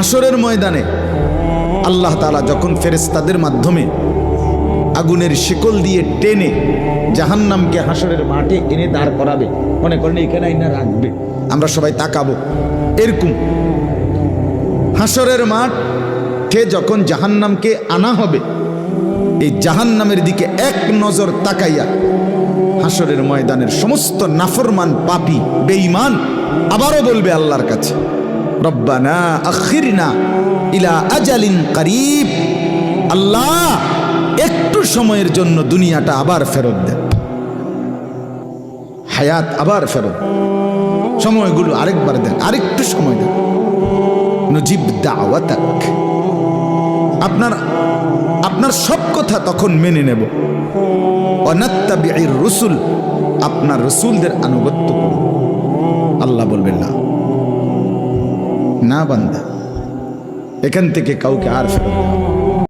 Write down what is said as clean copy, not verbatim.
হাসরের ময়দানে আল্লাহ তাআলা যখন ফেরেশতাদের মাধ্যমে আগুনের শিকল দিয়ে টেনে জাহান্নামকে হাসরের মাঠে এনে দাঁড় করাবে, মনে করেন এখানে আইনা রাখবে, আমরা সবাই তাকাবো, এরকম হাসরের মাঠে যখন জাহান্নামকে আনা হবে, এই জাহান্নামের দিকে এক নজর তাকাইয়া হাসরের ময়দানের সমস্ত নাফরমান পাপী বেঈমান আবারও বলবে আল্লাহর কাছে, রব্বানা আখিরনা ইলা আজালিন করিব, আল্লাহ একটু সময়ের জন্য দুনিয়াটা আবার ফেরত দেন, হায়াত আবার ফেরত, সময়গুলো আরেকবার দেন, আরেকটু সময় দেন, নজিব দাওয়াতাক, আপনার সব কথা তখন মেনে নেব, অনাত্তাবিউর রসুল, আপনার রসুলদের আনুগত্য করব। আল্লাহ বলবেন না, না বান্দা, এখান থেকে কাউকে আর ফেরত দেওয়া